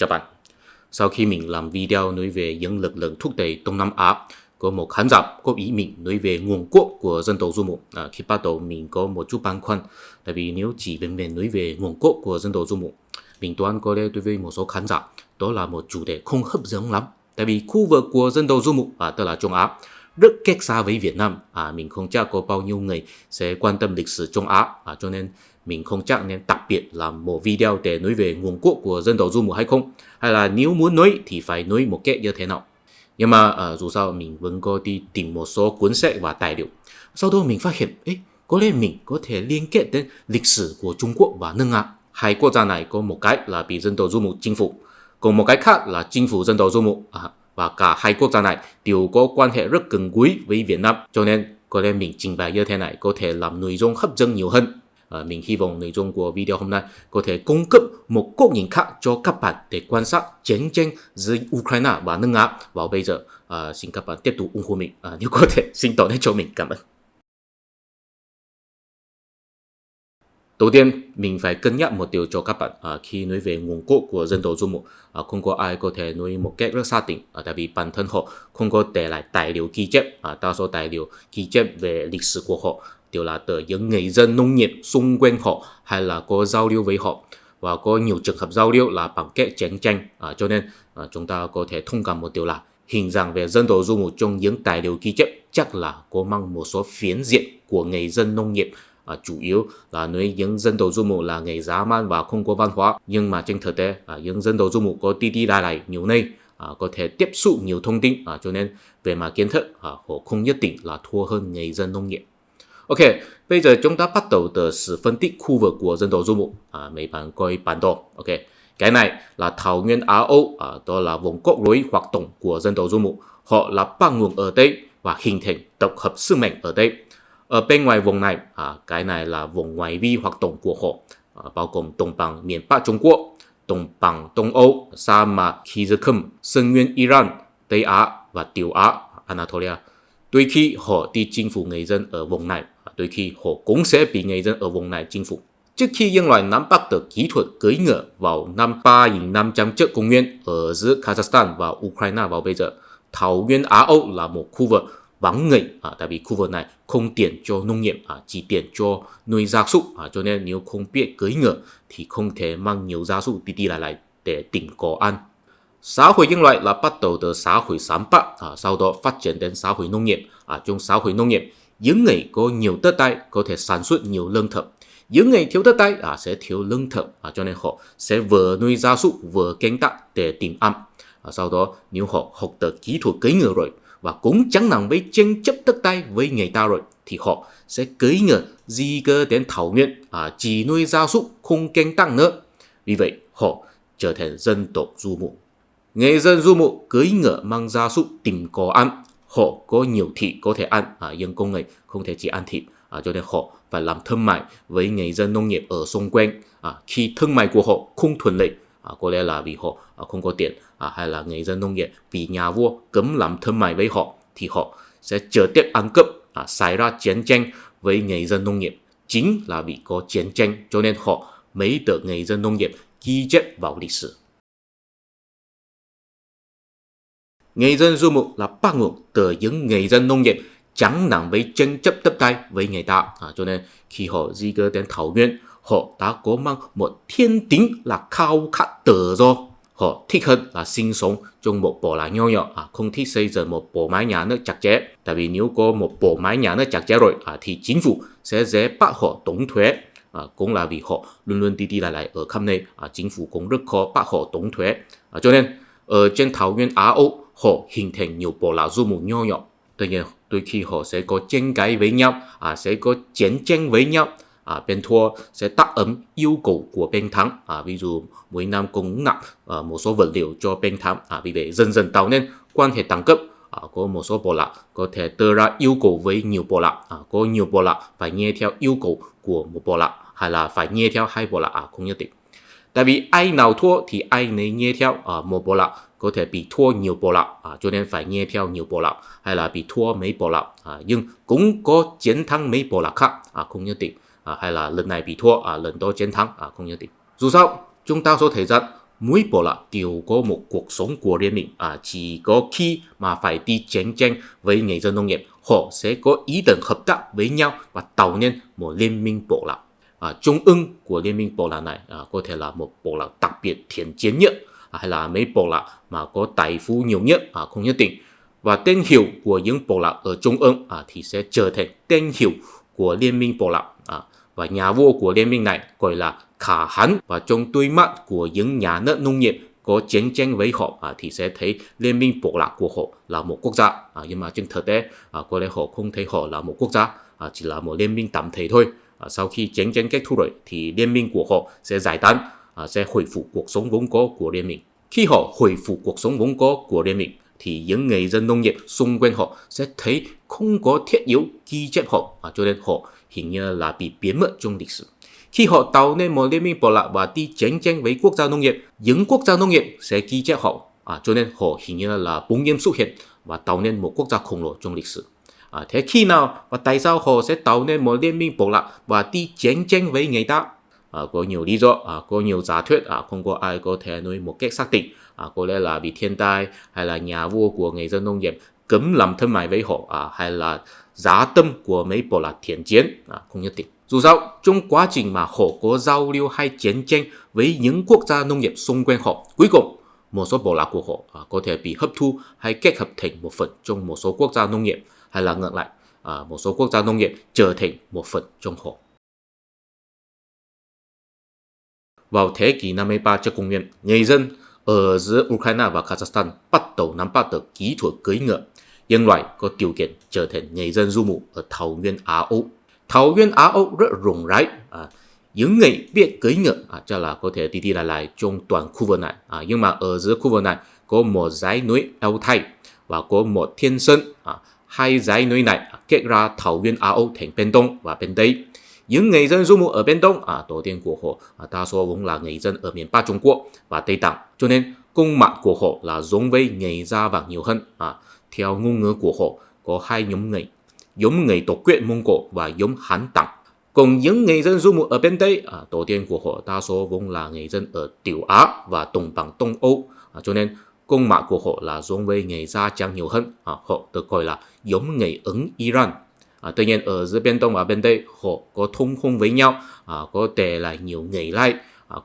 Japan. Sau khi mình làm video nói về những lực lượng thúc đẩy Đông Nam Á, có một khán giả có ý mình nói về nguồn gốc của dân tộc Du Mục. Khi bắt đầu mình có một chút băn khoăn, tại vì nếu chỉ vẹn vẹn nói về nguồn gốc của dân tộc Du Mục, mình đoán có lẽ đối với một số khán giả đó là một chủ đề không hấp dẫn lắm. Tại vì khu vực của dân tộc Du Mục, tức là Trung Á, rất cách xa với Việt Nam. Mình không chắc có bao nhiêu người sẽ quan tâm lịch sử Trung Á, cho nên mình không chắc nên đặc biệt làm một video để nói về nguồn gốc của dân tộc Du Mục hay không, hay là nếu muốn nói thì phải nói một cách như thế nào. Nhưng mà dù sao mình vẫn có đi tìm một số cuốn sách và tài liệu. Sau đó mình phát hiện có lẽ mình có thể liên kết đến lịch sử của Trung Quốc và nước Nga. Hai quốc gia này có một cái là bị dân tộc Du Mục chinh phục, còn một cái khác là chinh phục dân tộc Du Mục, và cả hai quốc gia này đều có quan hệ rất gần gũi với Việt Nam, cho nên có lẽ mình trình bày như thế này có thể làm nội dung hấp dẫn nhiều hơn. Mình hy vọng nội dung của video hôm nay có thể cung cấp một góc nhìn khác cho các bạn để quan sát chiến tranh giữa Ukraine và nước Nga. Và bây giờ xin các bạn tiếp tục ủng hộ mình, nếu có thể xin donate cho mình, cảm ơn. Đầu tiên, mình phải cân nhắc một điều cho các bạn khi nói về nguồn gốc của dân tộc Du Mục. Không có ai có thể nói một cách rất xác định, tại vì bản thân họ không có để lại tài liệu ghi chép. Đa số tài liệu ghi chép về lịch sử của họ đều là từ những người dân nông nghiệp xung quanh họ, hay là có giao lưu với họ, và có nhiều trường hợp giao lưu là bằng cách chiến tranh. Cho nên chúng ta có thể thông cảm một điều là hình dạng về dân tộc Du Mục trong những tài liệu ghi chép chắc là có mang một số phiến diện của người dân nông nghiệp, chủ yếu là nói những dân tộc Du Mục là người dã man và không có văn hóa. Nhưng mà trên thực tế những dân tộc Du Mục có đi lại nhiều nơi, có thể tiếp xúc nhiều thông tin, cho nên về mặt kiến thức họ không nhất định là thua hơn người dân nông nghiệp. Ok, bây giờ chúng ta bắt đầu từ sự phân tích khu vực của dân tộc Du Mục. Mấy bạn coi bản đồ. Ok, cái này là Thảo Nguyên Á Âu, đó là vùng cốt lõi hoạt động của dân tộc Du Mục. Họ là bắt nguồn ở đây và hình thành tập hợp sức mạnh ở đây. Ở bên ngoài vùng này, cái này là vùng ngoại vi hoạt động của họ, bao gồm đồng bằng miền Bắc Trung Quốc, đồng bằng Đông Âu, sa mạc Kizilkum, Sơn Nguyên Iran, Tây Á và Tiểu Á Anatolia. Đôi khi họ đi chinh phục người dân ở vùng này, đôi khi họ cũng sẽ bị người dân ở vùng này chinh phục. Trước khi nhân loại nắm bắt được kỹ thuật cưỡi ngựa vào năm 3.500 trước công nguyên ở giữa Kazakhstan và Ukraine vào bây giờ, Thảo Nguyên Á Âu là một khu vực vắng người, tại vì khu vực này không tiện cho nông nghiệp, chỉ tiện cho nuôi gia súc, cho nên nếu không biết cưỡi ngựa thì không thể mang nhiều gia súc đi lại để tìm cỏ ăn. Xã hội nhân loại là bắt đầu từ xã hội sản xuất, sau đó phát triển đến xã hội nông nghiệp. Trong xã hội nông nghiệp, những người có nhiều đất đai có thể sản xuất nhiều lương thực, những người thiếu đất đai sẽ thiếu lương thực, cho nên họ sẽ vừa nuôi gia súc vừa canh tác để tìm ăn. Sau đó nếu họ học được kỹ thuật cưỡi ngựa rồi và cũng chẳng nằm với tranh chấp đất đai với người ta rồi, thì họ sẽ cưỡi ngựa di cư đến Thảo Nguyên, chỉ nuôi gia súc không canh tác nữa. Vì vậy họ trở thành dân tộc Du Mục. Người dân Du Mục cưỡi ngựa mang gia súc tìm cỏ ăn. Họ có nhiều thịt có thể ăn, nhưng con người không thể chỉ ăn thịt, cho nên họ phải làm thương mại với người dân nông nghiệp ở xung quanh. Khi thương mại của họ không thuận lợi, có lẽ là vì họ không có tiền, hay là người dân nông nghiệp vì nhà vua cấm làm thương mại với họ, thì họ sẽ trực tiếp ăn cướp, xảy ra chiến tranh với người dân nông nghiệp. Chính là vì có chiến tranh cho nên họ mới được người dân nông nghiệp ghi chép vào lịch sử. Người dân Du Mục là bắt nguồn từ những người dân nông nghiệp chẳng nằm với tranh chấp đất đai với người ta, cho nên khi họ di cư đến Thảo Nguyên, họ đã có mang một thiên tính là khao khát tự do. Họ thích hơn là sinh sống trong một bộ làng nho nhỏ, không thích xây dựng một bộ máy nhà nước chặt chẽ. Tại vì nếu có một bộ máy nhà nước chặt chẽ rồi thì chính phủ sẽ dễ bắt họ đóng thuế. Cũng là vì họ luôn luôn đi lại ở khắp nơi, chính phủ cũng rất khó bắt họ đóng thuế. Cho nên ở trên Thảo Nguyên Á Âu, họ hình thành nhiều bộ lạc Du Mục nho nhỏ. Tuy nhiên đôi khi họ sẽ có tranh cãi với nhau, sẽ có chiến tranh với nhau. Bên thua sẽ đáp ứng yêu cầu của bên thắng, ví dụ mỗi năm cũng nạp một số vật liệu cho bên thắng. Vì vậy dần dần tạo nên quan hệ đẳng cấp. Có một số bộ lạc có thể đưa ra yêu cầu với nhiều bộ lạc, có nhiều bộ lạc phải nghe theo yêu cầu của một bộ lạc, hay là phải nghe theo hai bộ lạc, không nhất định. Tại vì ai nào thua thì ai nấy nghe theo một bộ lạc, có thể bị thua nhiều bộ lạc, cho nên phải nghe theo nhiều bộ lạc, hay là bị thua mấy bộ lạc, nhưng cũng có chiến thắng mấy bộ lạc khác, không nhất định. Hay là lần này bị thua, lần đó chiến thắng, không nhất định. Dù sao, chúng ta sẽ thấy rằng mỗi bộ lạc đều có một cuộc sống của riêng mình. Chỉ có khi mà phải đi chiến tranh với người dân nông nghiệp, họ sẽ có ý tưởng hợp tác với nhau và tạo nên một liên minh bộ lạc. Trung ương của liên minh bộ lạc này có thể là một bộ lạc đặc biệt thiện chiến nhất, hay là mấy bộ lạc mà có tài phú nhiều nhất, không nhất định. Và tên hiệu của những bộ lạc ở Trung ương thì sẽ trở thành tên hiệu của liên minh bộ lạc. Và nhà vua của liên minh này gọi là Khả Hãn. Và trong đôi mắt của những nhà nước nông nghiệp có chiến tranh với họ thì sẽ thấy liên minh bộ lạc của họ là một quốc gia. Nhưng mà trên thực tế có lẽ họ không thấy họ là một quốc gia, chỉ là một liên minh tạm thời thôi. Sau khi chiến tranh kết thúc rồi thì liên minh của họ sẽ giải tán, sẽ hồi phục cuộc sống vốn có của liên minh. Khi họ hồi phục cuộc sống vốn có của liên minh thì những người dân nông nghiệp xung quanh họ sẽ thấy không có thiết yếu ghi chép họ, cho nên họ hình như là bị biến mất trong lịch sử. Khi họ tạo nên một liên minh bộ lạc và đi chiến tranh với quốc gia nông nghiệp, những quốc gia nông nghiệp sẽ ghi chép họ, cho nên họ hình như là bỗng nhiên xuất hiện và tạo nên một quốc gia khổng lồ trong lịch sử. Thế khi nào và tại sao họ sẽ tạo nên một liên minh bộ lạc và đi chiến tranh với người ta? Có nhiều lý do, có nhiều giả thuyết, không có ai có thể nói một cách xác định. Có lẽ là vì thiên tai, hay là nhà vua của người dân nông nghiệp cấm làm thương mại với họ, hay là giá tâm của mấy bộ lạc thiện chiến, không nhất định. Dù sao, trong quá trình mà họ có giao lưu hay chiến tranh với những quốc gia nông nghiệp xung quanh họ, cuối cùng một số bộ lạc của họ có thể bị hấp thu hay kết hợp thành một phần trong một số quốc gia nông nghiệp, hay là ngược lại, một số quốc gia nông nghiệp trở thành một phần trong họ. Vào thế kỷ 53 trước công nguyên, người dân ở giữa Ukraine và Kazakhstan bắt đầu nắm bắt được kỹ thuật cưỡi ngựa. Nhân loại có điều kiện trở thành người dân du mục ở thảo nguyên Á Âu. Thảo nguyên Á Âu rất rộng rãi. Những người biết cưỡi ngựa chắc là có thể đi lại trong toàn khu vực này. Nhưng mà ở giữa khu vực này có một dãy núi Altai và có một thiên sơn. Hai dãy núi này kết ra thảo nguyên Á Âu thành bên Đông và bên Tây. Những người dân du mục ở bên Đông, tổ tiên của họ đa số cũng là người dân ở miền Bắc Trung Quốc và Tây Tạng, cho nên khuôn mặt của họ là giống với người da vàng nhiều hơn. Theo ngôn ngữ của họ có hai nhóm người tộc Quyết Mông Cổ và nhóm Hán Tạng. Còn những người dân du mục ở bên Tây, tổ tiên của họ đa số cũng là người dân ở Tiểu Á và đồng bằng Đông Âu, cho nên khuôn mặt của họ là giống với người da trắng nhiều hơn. Họ được gọi là giống người Ấn Iran. Tuy nhiên ở giữa bên Đông và bên Tây họ có thông không với nhau, có thể là nhiều người lại,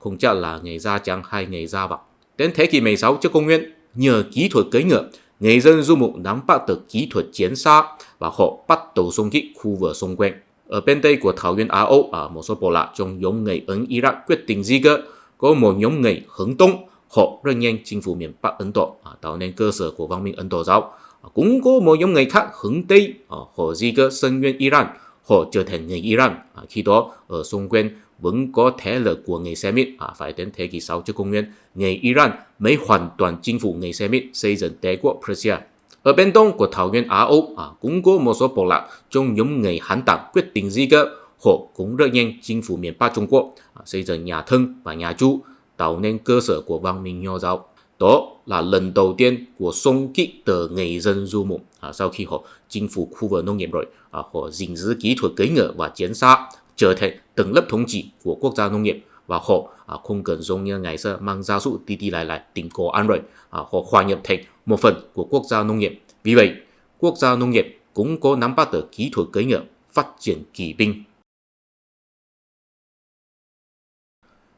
không chắc là người da trắng hay người da vàng. Đến thế kỷ 16 trước công nguyên, nhờ kỹ thuật cưỡi ngựa, người dân du mục nắm bắt được kỹ thuật chiến xa và họ bắt đầu xung kích khu vực xung quanh. Ở bên Tây của thảo nguyên Á Âu, một số bộ lạc trong nhóm người Ấn Iraq quyết định di cư. Có một nhóm người hướng Đông, họ rất nhanh chinh phục miền Bắc Ấn Độ, tạo nên cơ sở của văn minh Ấn Độ giáo. Cũng có một nhóm người khác hướng Tây, họ di cư sang nguyên Iran, họ trở thành người Iran. Khi đó ở xung quanh vẫn có thế lực của người Semit. Phải đến thế kỷ 6 trước công nguyên, người Iran mới hoàn toàn chinh phục người Semit, xây dựng đế quốc Persia. Ở bên Đông của thảo nguyên Á Âu, cũng có một số bộ lạc trong nhóm người Hán Tạng quyết định di cư. Họ cũng rất nhanh chinh phục miền Bắc Trung Quốc, xây dựng nhà Thân và nhà Chu, tạo nên cơ sở của văn minh Nho giáo. Đó là lần đầu tiên của xung kích từ người dân du mục. Sau khi họ chinh phục khu vực nông nghiệp rồi, họ gìn giữ kỹ thuật cưỡi ngựa và chiến xa, trở thành tầng lớp thống trị của quốc gia nông nghiệp. Và họ không cần giống như ngày xưa mang gia súc đi lại tìm cổ ăn rồi. Họ hòa nhập thành một phần của quốc gia nông nghiệp. Vì vậy, quốc gia nông nghiệp cũng có nắm bắt được kỹ thuật cưỡi ngựa, phát triển kỵ binh.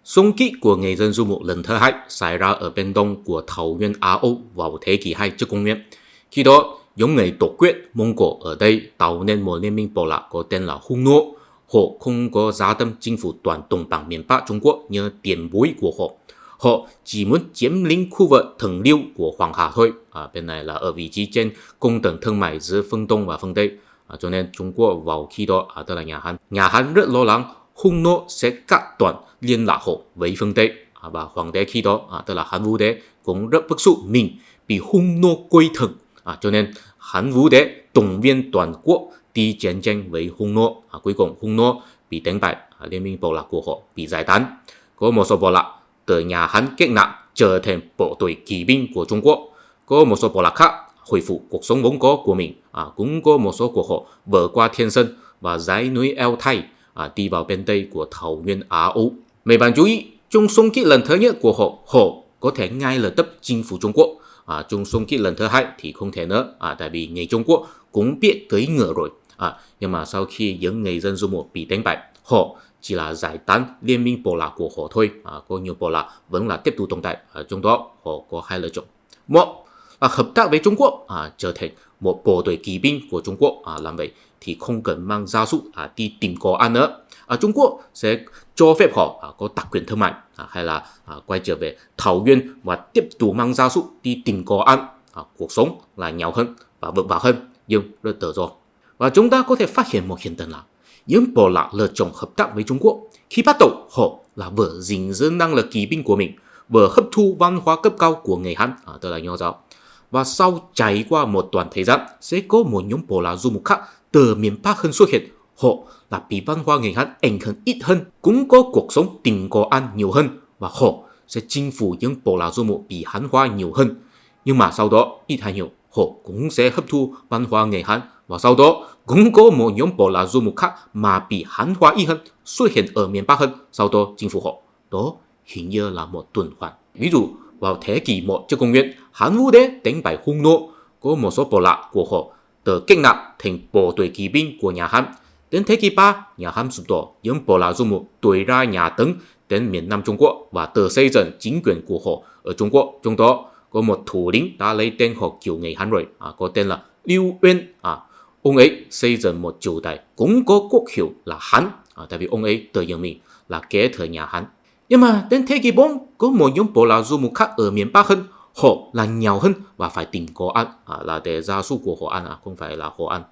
Xung kích của người dân du mục lần thứ hai xảy ra ở bên Đông của thảo nguyên Á Âu vào thế kỷ 2 trước công nguyên. Khi đó, nhóm người tộc Quyết Mông Cổ ở đây tạo nên một liên minh bộ lạc có tên là Hung Nô. Họ không có giá tâm chinh phục toàn đồng bằng miền Bắc Trung Quốc như tiền bối của họ. Họ chỉ muốn chiếm lĩnh khu vực thần liêu của Hoàng Hà thôi. Bên này là ở vị trí trên cung tầng thương mại giữa phương Đông và phương Tây. Cho nên Trung Quốc vào khi đó, tức là nhà Hán. Nhà Hán rất lo lắng Hung Nô sẽ cắt đoạn liên lạc họ với phương Tây. Và hoàng đế khi đó, tức là Hán Vũ Đế, cũng rất bức xúc mình bị Hung Nô quấy thần. Cho nên Hán Vũ Đế động viên toàn quốc đi chiến tranh với Hung Nô. Cuối cùng Hung Nô bị đánh bại, liên minh bộ lạc của họ bị giải tán. Có một số bộ lạc từ nhà Hán kết nạp trở thành bộ đội kỵ binh của Trung Quốc. Có một số bộ lạc khác hồi phục cuộc sống vốn có của mình. Cũng có một số của họ vượt qua thiên sơn và dãy núi Altai, đi vào bên Tây của thảo nguyên Á Âu. Mấy bạn chú ý, trong xung kích lần thứ nhất của họ có thể ngay lập tức chinh phục Trung Quốc. Chung xung kích lần thứ hai thì không thể nữa, tại vì người Trung Quốc cũng biết cưỡi ngựa rồi. Nhưng mà sau khi những người dân du mục bị đánh bại, họ chỉ là giải tán liên minh bộ lạc của họ thôi. Có nhiều bộ lạc vẫn là tiếp tục tồn tại. Trong đó họ có hai lựa chọn: một là hợp tác với Trung Quốc, trở thành một bộ đội kỵ binh của Trung Quốc. Làm vậy thì không cần mang gia súc đi tìm có ăn nữa. Trung Quốc sẽ cho phép họ có đặc quyền thương mại, hay là quay trở về Thảo Nguyên và tiếp tục mang gia súc đi tìm có ăn. Cuộc sống là nghèo hơn và vất vả hơn, nhưng rất tự do. Và chúng ta có thể phát hiện một hiện tượng là những bộ lạc lựa chọn hợp tác với Trung Quốc khi bắt đầu họ là vừa gìn giữ năng lực kỵ binh của mình, vừa hấp thu văn hóa cấp cao của người Hán, tức là Nho giáo. Và sau trải qua một đoạn thời gian, sẽ có một nhóm bộ lạc du mục khác từ miền Bắc hơn xuất hiện. Họ là bị văn hóa người Hán ảnh hưởng ít hơn, cũng có cuộc sống tìm có ăn nhiều hơn, và họ sẽ chinh phục những bộ lạc du mục bị Hán hóa nhiều hơn. Nhưng mà sau đó ít hay nhiều, họ cũng sẽ hấp thu văn hóa người Hán, và sau đó cũng có một nhóm bộ lạc du mục khác mà bị Hán hóa ít hơn xuất hiện ở miền Bắc hơn, sau đó chinh phục họ. Đó hình như là một tuần hoàn. Ví dụ vào thế kỷ 1 trước công nguyên, Hán Vũ Đế đánh bại Hung Nô, có một số bộ lạc của họ được kết nạp thành bộ đội kỵ binh của nhà Hán. Đến thế kỷ 3, nhà Hán sụp đổ, những bộ lạc du mục đuổi ra nhà Tấn đến miền Nam Trung Quốc và tự xây dựng chính quyền của họ ở Trung Quốc. Trong đó có một thủ lĩnh đã lấy tên họ kiểu người Hán rồi, có tên là Lưu Uyên. Ông ấy xây dựng một triều đại cũng có quốc hiệu là Hán, tại vì ông ấy tự nhận mình là kế thừa nhà Hán. Nhưng mà đến thế kỷ 4, có một nhóm bộ lạc du mục khác ở miền Bắc hơn, họ là nghèo hơn và phải tìm có ăn, là để gia súc của họ ăn, không phải là họ ăn.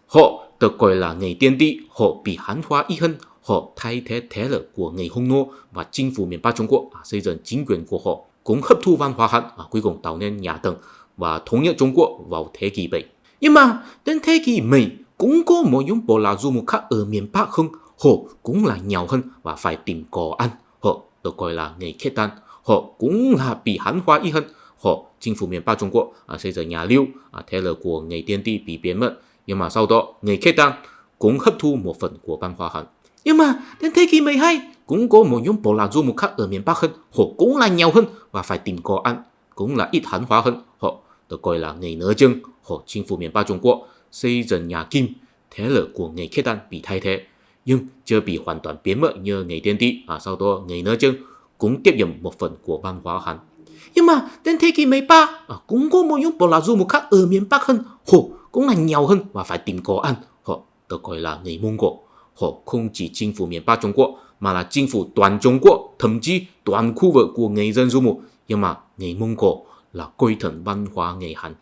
Họ được gọi là người tiên đi, họ bị Hán hóa ít hơn, họ thay thế thế lực của người Hung Nô và chinh phục miền Bắc Trung Quốc, xây dựng chính quyền của họ, cũng hấp thu văn hóa Hán, cuối cùng tạo nên nhà Tần và thống nhất Trung Quốc vào thế kỷ 7. Nhưng mà đến thế kỷ 10, cũng có một nhóm bộ lạc du mục khác ở miền Bắc hơn, họ cũng là nghèo hơn và phải tìm có ăn. Họ được gọi là người Khiết Đan, họ cũng là bị Hán hóa ít hơn, họ chinh phục miền Bắc Trung Quốc, xây dựng nhà Liêu, thế lực của người tiên ti bị biến mất. Nhưng mà sau đó người Khiết Đan cũng hấp thu một phần của văn hóa Hán. Nhưng mà đến thế kỷ 12, cũng có một nhóm bộ lạc du mục khác ở miền Bắc hơn, họ cũng là nghèo hơn và phải tìm có ăn, cũng là ít Hán hóa hơn, họ được gọi là người Nớ Trưng, họ chinh phục miền Bắc Trung Quốc, xây dựng nhà Kim, thế lực của người Khiết Đan bị thay thế, nhưng chưa bị hoàn toàn biến mất như người tiên ti. Sau đó người Nớ Trưng cũng tiếp nhận một phần của văn hóa Hán. Nhưng mà đến thế kỷ 13, cũng có một nhóm bộ lạc du mục khác ở miền Bắc hơn, họ cũng là nghèo hơn và phải tìm có ăn, họ được gọi là người Mông Cổ. Họ không chỉ chinh phục miền Bắc Trung Quốc mà là chinh phục toàn Trung Quốc, thậm chí toàn khu vực của người dân du mục. Nhưng mà người Mông Cổ là coi thường văn hóa người Hán.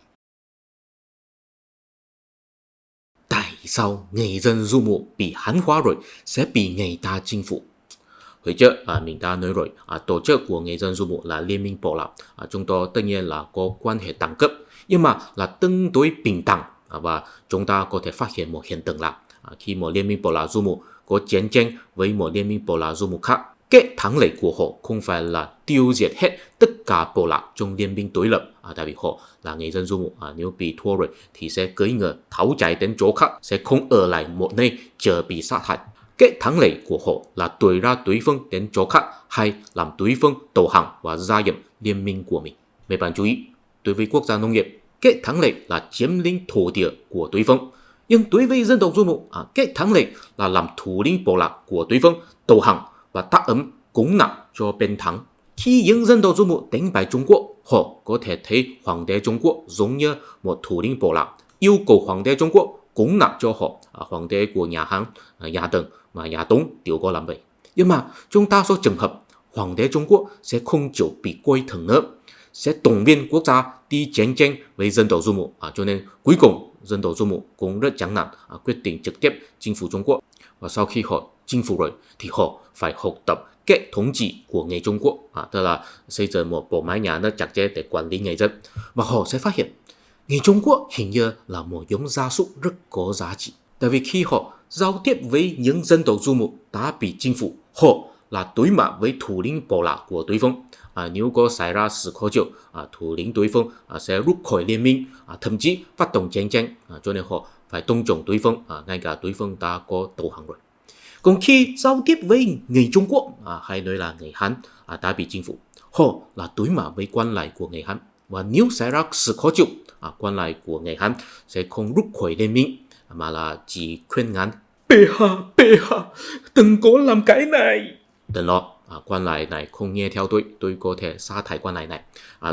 Tại sao người dân du mục bị Hán hóa rồi sẽ bị người ta chinh phục? Hồi trước mình đã nói rồi, tổ chức của người dân du mục là liên minh bộ lạc. Chúng tôi tất nhiên là có quan hệ đẳng cấp, nhưng mà là tương đối bình đẳng. Và chúng ta có thể phát hiện một hiện tượng là khi một liên minh bộ lạc du mục có chiến tranh với một liên minh bộ lạc du mục khác, cái thắng lợi của họ không phải là tiêu diệt hết tất cả bộ lạc trong liên minh đối lập, tại vì họ là người dân du mục, nếu bị thua rồi thì sẽ cưỡi ngựa tháo chạy đến chỗ khác, sẽ không ở lại một nơi chờ bị sát hại. Cái thắng lợi của họ là đuổi ra đối phương đến chỗ khác hay làm đối phương đầu hàng và gia nhập liên minh của mình. Mấy bạn chú ý, đối với quốc gia nông nghiệp, cái thắng lợi là chiếm lĩnh thổ địa của đối phương. Nhưng đối với dân tộc du mục, cái thắng lợi là làm thủ lĩnh bộ lạc của đối phương đầu hàng và tác ấm cúng nạp cho bên thắng. Khi những dân tộc du mục đánh bại Trung Quốc, họ có thể thấy hoàng đế Trung Quốc giống như một thủ lĩnh bộ lạc, yêu cầu hoàng đế Trung Quốc cúng nạp cho họ. Hoàng đế của nhà Hán, nhà Tần mà nhà Tống đều có làm vậy. Nhưng mà chúng ta có trường hợp hoàng đế Trung Quốc sẽ không chịu bị coi thường nữa, sẽ động viên quốc gia đi chiến tranh với dân tộc du mục, cho nên cuối cùng dân tộc du mục cũng rất chán nản, quyết định trực tiếp chinh phục Trung Quốc. Và sau khi họ chinh phục rồi thì họ phải học tập cái thống trị của người Trung Quốc, tức là xây dựng một bộ máy nhà nước chặt chẽ để quản lý người dân. Và họ sẽ phát hiện người Trung Quốc hình như là một giống gia súc rất có giá trị. Tại vì khi họ giao tiếp với những dân tộc du mục đã bị chinh phục, họ là đối mặt với thủ lĩnh bộ lạc của đối phương. Nếu có xảy ra sự khó chịu, thủ lĩnh đối phương sẽ rút khỏi liên minh, thậm chí phát động chiến tranh, cho nên họ phải tôn trọng đối phương, ngay cả đối phương đã có đầu hàng rồi. Còn khi giao tiếp với người Trung Quốc, hay nói là người Hán, đã bị chinh phục. Họ là đối mặt với quan lại của người Hán, và nếu xảy ra sự khó chịu, quan lại của người Hán sẽ không rút khỏi liên minh mà là chỉ khuyên ngăn: bệ hạ, đừng có làm cái này. Đừng lo, quan lại này không nghe theo tôi có thể sa thải quan lại này.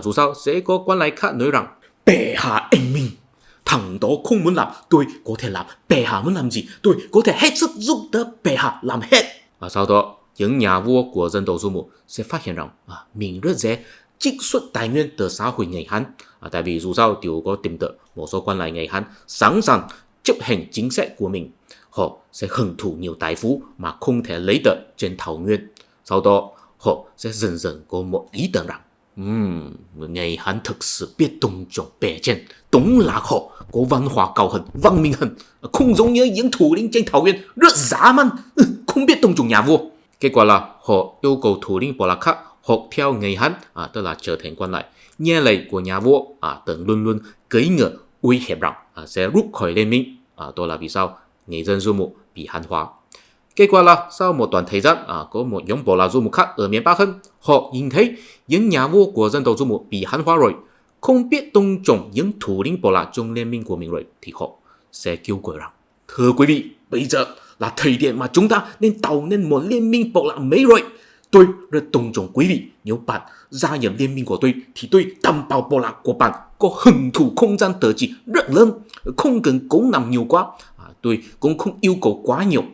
Dù sao sẽ có quan lại khác nói rằng: bệ hạ anh minh, thằng đó không muốn làm, tôi có thể làm. Bệ hạ muốn làm gì, tôi có thể hết sức giúp đỡ bệ hạ làm hết. Và sau đó những nhà vua của dân tộc Du Mục sẽ phát hiện rằng mình rất dễ trích xuất tài nguyên từ xã hội người Hán, tại vì dù sao đều có tìm được một số quan lại người Hán sẵn sàng chấp hành chính sách của mình. Họ sẽ hưởng thụ nhiều tài phú mà không thể lấy được trên thảo nguyên. Sau đó họ sẽ dần dần có một ý tưởng rằng người Hán thực sự biết tôn trọng bề trên, đúng là họ có văn hóa cao hơn, văn minh hơn, không giống như những thủ lĩnh trên thảo nguyên rất dã man, không biết tôn trọng nhà vua. Kết quả là họ yêu cầu thủ lĩnh bộ lạc khác học theo người Hán, tức là trở thành quan lại, nghe lệnh của nhà vua, từng luôn luôn cưỡi ngựa uy hiếp rằng sẽ rút khỏi liên minh. Đó là vì sao người dân Du Mục bị Hán hóa. Kết quả là sau một đoạn thời gian, có một nhóm bộ lạc Du Mục khác ở miền Bắc hơn, họ nhìn thấy những nhà vua của dân tộc Du Mục bị Hán hóa rồi, không biết tôn trọng những thủ lĩnh bộ lạc trong liên minh của mình rồi, thì họ sẽ kêu gọi rằng: thưa quý vị, bây giờ là thời điểm mà chúng ta nên tạo nên một liên minh bộ lạc mới rồi. Tôi rất tôn trọng quý vị, nếu bạn gia nhập liên minh của tôi thì tôi đảm bảo bộ lạc của bạn có hưởng thụ không gian tự trị rất lớn, không cần cố nằm nhiều quá. Tôi cũng không yêu cầu quá nhiều.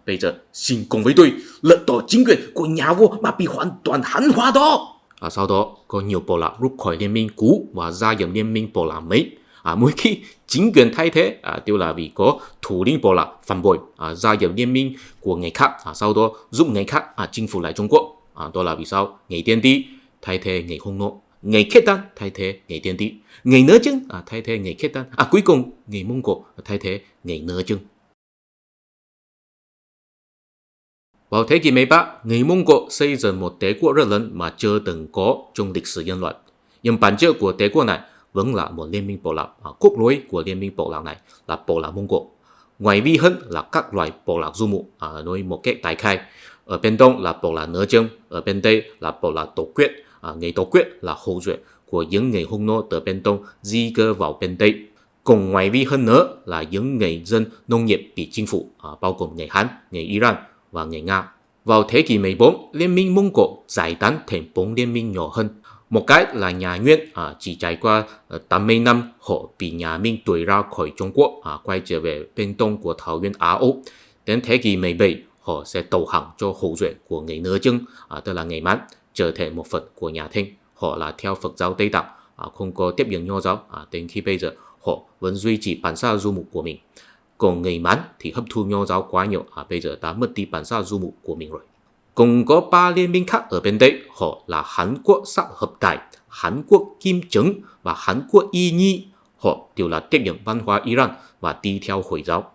Bây giờ xin cùng với tôi lật đổ chính quyền của nhà vua mà bị hoàn toàn Hán hóa đó. Sau đó có nhiều bộ lạc rút khỏi liên minh cũ và gia nhập liên minh bộ lạc mới. Mỗi khi chính quyền thay thế đều là vì có thủ lĩnh bộ lạc phản bội, gia nhập liên minh của người khác, sau đó giúp người khác chinh phục lại Trung Quốc. Đó là vì sao người Tiên Ti thay thế người Hung Nô, người Khiết Đan thay thế người Tiên Ti, người Nớ Chưng thay thế người Khiết Đan, cuối cùng người Mông Cổ thay thế người Nớ Chưng. Vào thế kỷ 13, người Mông Cổ xây dựng một đế quốc rất lớn mà chưa từng có trong lịch sử nhân loại. Nhưng bản chất của đế quốc này vẫn là một liên minh bộ lạc. Cốt lõi của liên minh bộ lạc này là bộ lạc Mông Cổ. Ngoài vi hơn là các loại bộ lạc Du Mục nói một cách đại khái. Ở bên đông là bộ lạc Nớ Chưng, ở bên tây là bộ lạc Tổ Quyết. Người Tổ Quyết là hậu duệ của những người Hung Nô từ bên đông di cư vào bên tây. Còn ngoài vi hơn nữa là những người dân nông nghiệp bị chinh phục, bao gồm người Hán, người Iran và người Nga. Vào thế kỷ 14, liên minh Mông Cổ giải tán thành 4 liên minh nhỏ hơn. Một cái là nhà Nguyên, chỉ trải qua 80 năm họ bị nhà Minh đuổi ra khỏi Trung Quốc, quay trở về bên đông của thảo nguyên Á Âu. Đến thế kỷ 17, họ sẽ đầu hàng cho hậu duệ của người Nớ Chưng, tức là người Mãn, trở thành một phần của nhà Thanh. Họ là theo Phật giáo Tây Tạng, không có tiếp nhận Nho giáo, đến khi bây giờ họ vẫn duy trì bản sắc Du Mục của mình. Còn người Mãn thì hấp thu Nho giáo quá nhiều, bây giờ đã mất đi bản sắc Du Mục của mình rồi. Còn có 3 liên minh khác ở bên đây, họ là Hán Quốc Sắc Hợp Tài, Hán Quốc Kim Trứng và Hán Quốc Y Nhi. Họ đều là tiếp nhận văn hóa Iran và đi theo Hồi giáo.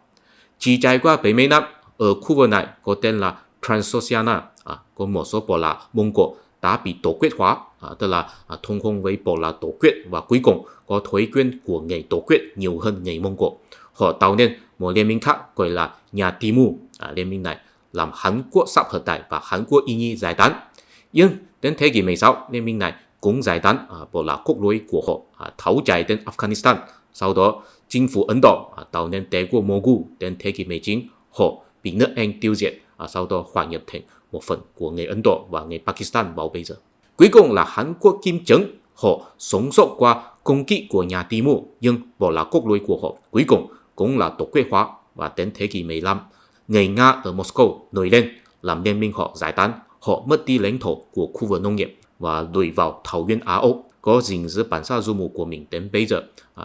Chỉ trải qua 70 năm, ở khu vực này có tên là Transoxiana, có một số bộ lạc Mông Cổ đã bị Tổ Quyết hóa, tức là thông hôn với bộ lạc Tổ Quyết, và cuối cùng có thói quen của người Tổ Quyết nhiều hơn người Mông Cổ. Họ tạo nên một liên minh khác gọi là nhà Timur. Liên minh này làm Hán Quốc Sắc Hợp Tài và Hán Quốc Y Nhi giải tán. Nhưng đến thế kỷ 16, liên minh này cũng giải tán, bộ lạc cốt lõi của họ tháo chạy đến Afghanistan, sau đó chinh phục Ấn Độ, tạo nên đế quốc Mughal. Đến thế kỷ 19, họ bị nước Anh tiêu diệt, sau đó hòa nhập thành một phần của người Ấn Độ và người Pakistan vào bây giờ. Cuối cùng là Hán Quốc Kim Trứng, họ sống sót qua công kích của nhà Timur, nhưng bộ lạc cốt lõi của họ cuối cùng cũng là Tổ Quyết hóa. Và đến thế kỷ 15, người Nga ở Moscow nổi lên làm liên minh họ giải tán. Họ mất đi lãnh thổ của khu vực nông nghiệp và đuổi vào thảo nguyên Á Âu, có gìn giữ bản sắc Du Mục của mình đến bây giờ.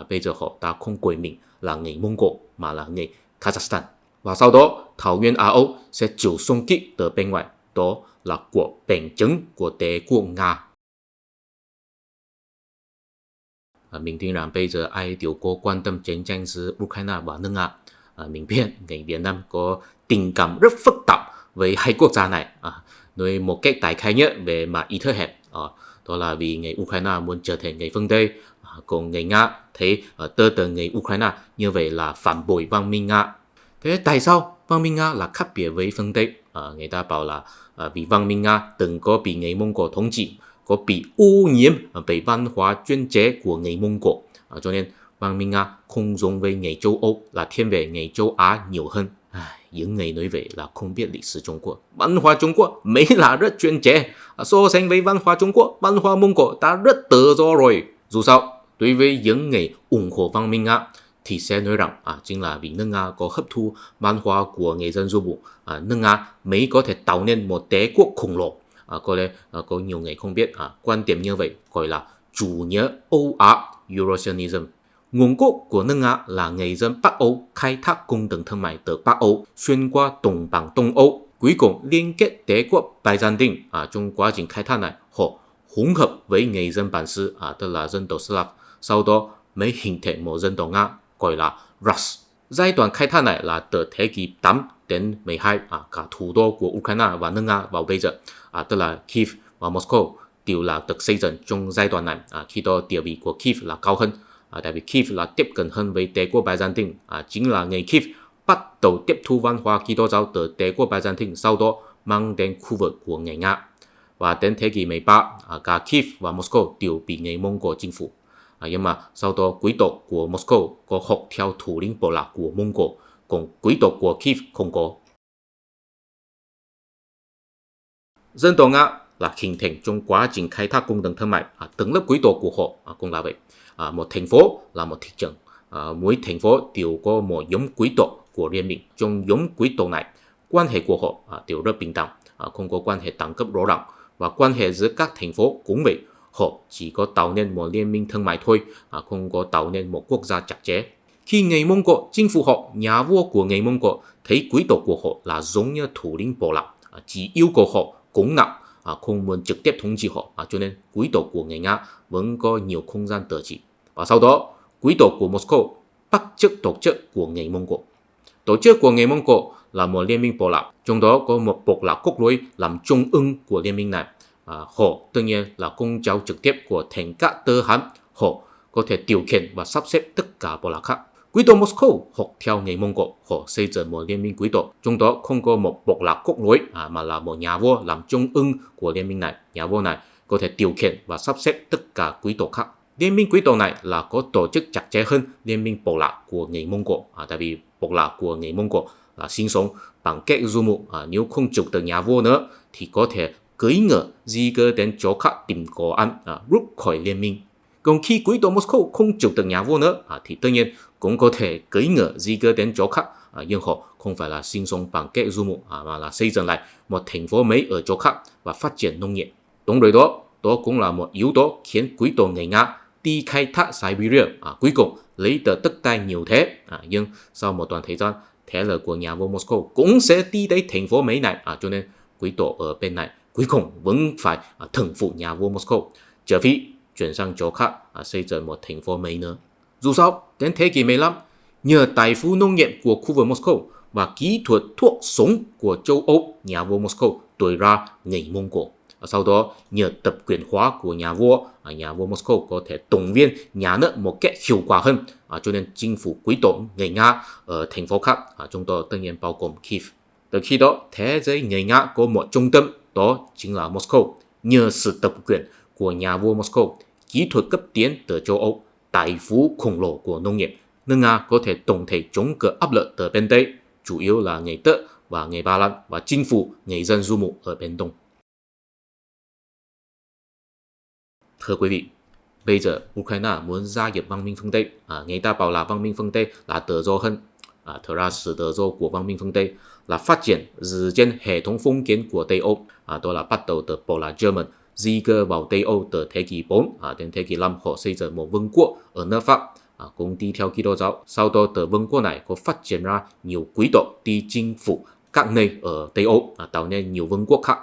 Bây giờ họ đã không gọi mình là người Mông Cổ mà là người Kazakhstan. Và sau đó thảo nguyên Á Âu sẽ chịu xung kích từ bên ngoài, đó là của bành trướng của đế quốc Nga. Mình tin rằng bây giờ ai đều có quan tâm chiến tranh giữa Ukraine và nước Nga. Mình biết người Việt Nam có tình cảm rất phức tạp với hai quốc gia này. Nói một cách đại khái nhất về mặt ý thức hẹp, đó là vì người Ukraine muốn trở thành người phương Tây, còn người Nga thấy tơ tờ người Ukraine như vậy là phản bội văn minh Nga. Thế tại sao văn minh Nga là khác biệt với phương Tây? người ta bảo là vì văn minh Nga từng có bị người Mông Cổ thống trị, có bị ô nhiễm bởi văn hóa chuyên chế của người Mông Cổ, cho nên văn minh Nga không giống với người châu Âu, là thiên về người châu Á nhiều hơn. Những người nói vậy là không biết lịch sử Trung Quốc. Văn hóa Trung Quốc mới là rất chuyên chế, so sánh với văn hóa Trung Quốc, văn hóa Mông Cổ đã rất tự do rồi. Dù sao, đối với những người ủng hộ văn minh Nga thì sẽ nói rằng chính là vì nước Nga có hấp thu văn hóa của người dân du mục, nước Nga mới có thể tạo nên một đế quốc khổng lồ. Có lẽ có nhiều người không biết quan điểm như vậy gọi là chủ nghĩa Âu Á, Eurasianism. Nguồn gốc của nước Nga là người dân Bắc Âu khai thác cung đường thương mại từ Bắc Âu xuyên qua đồng bằng Đông Âu, cuối cùng liên kết đế quốc Byzantine. Trong quá trình khai thác này, họ hỗn hợp với người dân bản xứ, tức là dân tộc Slav, sau đó mới hình thành một dân tộc Nga gọi là Rus. Giai đoạn khai thác này là từ thế kỷ 8 đến 12, cả thủ đô của Ukraine và nước Nga vào bây giờ, tức là Kiev và Moscow đều là được xây dựng trong giai đoạn này. Khi đó địa vị của Kiev là cao hơn, tại vì Kiev là tiếp cận hơn với đế quốc Byzantine. Chính là người Kiev bắt đầu tiếp thu văn hóa Kitô giáo từ đế quốc Byzantine, sau đó mang đến khu vực của người Nga. Và đến thế kỷ 13, cả Kiev và Moscow đều bị người Mông Cổ chinh phục. Nhưng mà sau đó quý tộc của Moscow có học theo thủ lĩnh bộ lạc của Mông Cổ, còn quý tộc của Kiev không có. Dân tộc Nga là hình thành trong quá trình khai thác cung đường thương mại. Tầng lớp quý tộc của họ cũng là vậy. Một thành phố là một thị trấn, mỗi thành phố đều có một nhóm quý tộc của liên minh. Trong nhóm quý tộc này, quan hệ của họ đều rất bình đẳng, không có quan hệ đẳng cấp rõ ràng, và quan hệ giữa các thành phố cũng vậy. Họ chỉ có tạo nên một liên minh thương mại thôi, không có tạo nên một quốc gia chặt chẽ. Khi người Mông Cổ chinh phục họ, nhà vua của người Mông Cổ thấy quý tộc của họ là giống như thủ lĩnh bộ lạc, chỉ yêu cầu họ cống nặng, không muốn trực tiếp thống trị họ, cho nên quý tộc của người Nga vẫn có nhiều không gian tự trị. Và sau đó, quý tộc của Moscow bắt chước tổ chức của người Mông Cổ. Tổ chức của người Mông Cổ là một liên minh bộ lạc, trong đó có một bộ lạc cốt lõi làm trung ương của liên minh này. Họ tự nhiên là con cháu trực tiếp của thành các tơ Hán, họ có thể điều khiển và sắp xếp tất cả bộ lạc khác. Quý tộc Moscow học theo người Mông Cổ, họ xây dựng một liên minh quý tộc, trong đó không có một bộ lạc cốt lõi, mà là một nhà vua làm trung ương của liên minh này. Nhà vua này có thể điều khiển và sắp xếp tất cả quý tộc khác. Liên minh quý tộc này là có tổ chức chặt chẽ hơn liên minh bộ lạc của người Mông Cổ, tại vì bộ lạc của người Mông Cổ là sinh sống bằng cách du mục, nếu không chụp được nhà vua nữa thì có thể cưỡi ngựa di cư đến chỗ khác tìm đồ ăn, rút khỏi liên minh. Còn khi quý tộc Moscow không chụp được nhà vua nữa thì tất nhiên cũng có thể cưỡi ngựa di cư đến chỗ khác, nhưng họ không phải là sinh sống bằng cách du mục, mà là xây dựng lại một thành phố mới ở chỗ khác và phát triển nông nghiệp. Đồng thời đó cũng là một yếu tố khiến quý tộc người Nga đi khai thác Siberia, cuối cùng lấy được đất đai nhiều thế. Nhưng sau một đoạn thời gian, thế lực của nhà vua Moscow cũng sẽ đi tới thành phố mới này, cho nên quý tộc ở bên này cuối cùng vẫn phải thần phục nhà vua Moscow, trừ phi chuyển sang chỗ khác xây dựng một thành phố mới nữa. Dù sao, đến thế kỷ 15, nhờ tài phú nông nghiệp của khu vực Moscow và kỹ thuật thuốc sống của châu Âu, nhà vua Moscow tuổi ra người Mông Cổ. Sau đó, nhờ tập quyền hóa của nhà vua Moscow có thể động viên nhà nước một cách hiệu quả hơn, cho nên chinh phục quý tộc người Nga ở thành phố khác, trong đó tất nhiên bao gồm Kiev. Từ khi đó, thế giới người Nga có một trung tâm, đó chính là Moscow. Nhờ sự tập quyền của nhà vua Moscow, kỹ thuật cấp tiến từ châu Âu, tài phú khổng lồ của nông nghiệp, nước Nga có thể tổng thể chống cự áp lực từ bên Tây, chủ yếu là người Đức và người Ba Lan, và chinh phục người dân du mục ở bên Đông. Thưa quý vị, bây giờ Ukraine muốn gia nhập văn minh phương Tây. Người ta bảo là văn minh phương Tây là tự do hơn. Thật ra sự tự do của văn minh phương Tây là phát triển dựa trên hệ thống phong kiến của Tây Âu. Đó là bắt đầu từ bộ lạc German di cư vào Tây Âu từ thế kỷ 4 đến thế kỷ 5, họ xây dựng một vương quốc ở nước Pháp, cũng đi theo Kitô giáo. Sau đó từ vương quốc này có phát triển ra nhiều quý tộc đi chinh phục các nơi ở Tây Âu, tạo nên nhiều vương quốc khác.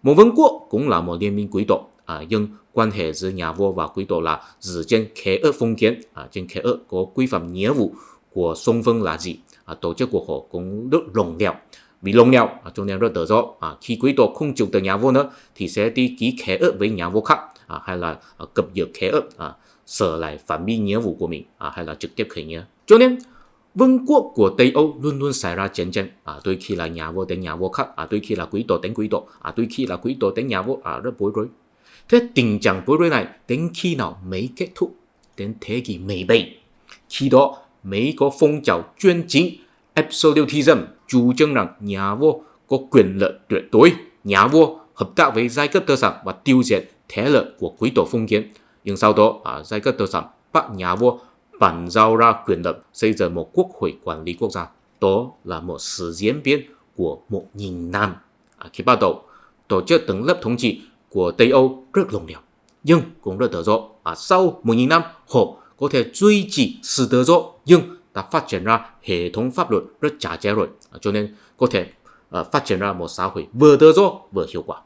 Một vương quốc cũng là một liên minh quý tộc, nhưng quan hệ giữa nhà vua và quý tộc là dựa trên khế ước phong kiến. Trên khế ước có quy phạm nghĩa vụ của song phương là gì. Tổ chức của họ cũng rất lỏng lẻo. Vì lỏng lẻo cho nên rất tự do. Khi quý tộc không chịu từ nhà vua nữa thì sẽ đi ký khế ước với nhà vua khác, hay là cập nhật khế ước, sửa lại phạm vi nghĩa vụ của mình, hay là trực tiếp khởi nghĩa. Cho nên Vương quốc của Tây Âu luôn luôn xảy ra chiến tranh, đôi khi là nhà vua đánh nhà vua khác, đôi khi là quý tộc đánh quý tộc, đôi khi là quý tộc đánh nhà vua, rất bối rối. Thế tình trạng bối rối này đến khi nào mới kết thúc? Đến thế kỷ 17. Khi đó, Mỹ có phong trào chuyên chính absolutism, chủ trương rằng nhà vua có quyền lợi tuyệt đối, nhà vua hợp tác với giai cấp tư sản và tiêu diệt thế lực của quý tộc phong kiến. Nhưng sau đó, giai cấp tư sản bắt nhà vua bàn giao ra quyền lực xây dựng một quốc hội quản lý quốc gia. Đó là một sự diễn biến của 1.000 năm. Khi bắt đầu, tổ chức tầng lớp thống trị của Tây Âu rất lỏng lẻo, nhưng cũng rất tự do. Sau 1.000 năm, họ có thể duy trì sự tự do, nhưng đã phát triển ra hệ thống pháp luật rất chặt chẽ rồi, cho nên có thể phát triển ra một xã hội vừa tự do vừa hiệu quả.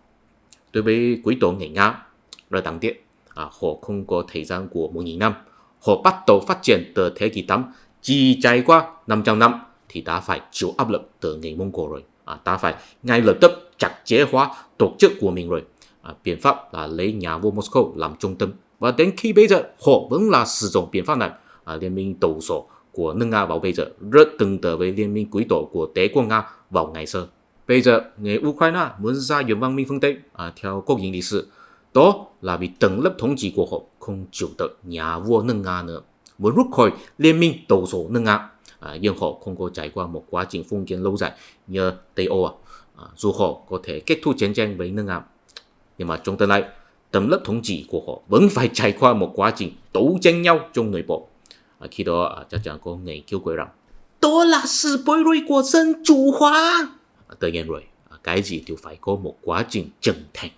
Đối với quý tộc người Nga rất đáng tiếc, họ không có thời gian của 1.000 năm. Họ bắt đầu phát triển từ thế kỷ 8, chỉ trải qua 500 năm thì đã phải chịu áp lực từ người Mông Cổ rồi. Ta phải ngay lập tức chặt chẽ hóa tổ chức của mình rồi. Biện pháp là lấy nhà vua Moscow làm trung tâm, và đến khi bây giờ họ vẫn là sử dụng biện pháp này. Liên minh đấu sổ của nước Nga vào bây giờ rất tương tự với liên minh quý tộc của Đế quốc Nga vào ngày xưa. Bây giờ người Ukraine muốn gia nhập văn minh phương Tây theo quốc dân lịch sử, đó là vì tầng lớp thống trị của họ không chịu được nhà vua nước Nga nữa, muốn rút khỏi liên minh đấu sổ nước Nga. Nhưng họ không có trải qua một quá trình phong kiến lâu dài như Tây Âu. Dù họ có thể kết thúc chiến tranh với nước Nga, nhưng mà trong tương lai, tầng lớp thống trị của họ vẫn phải trải qua một quá trình đấu tranh nhau trong nội bộ. Khi đó chắc chắn có người kêu gọi rằng đó là sự bối rối của dân chủ hóa. Tất nhiên rồi, cái gì đều phải có một quá trình trưởng thành.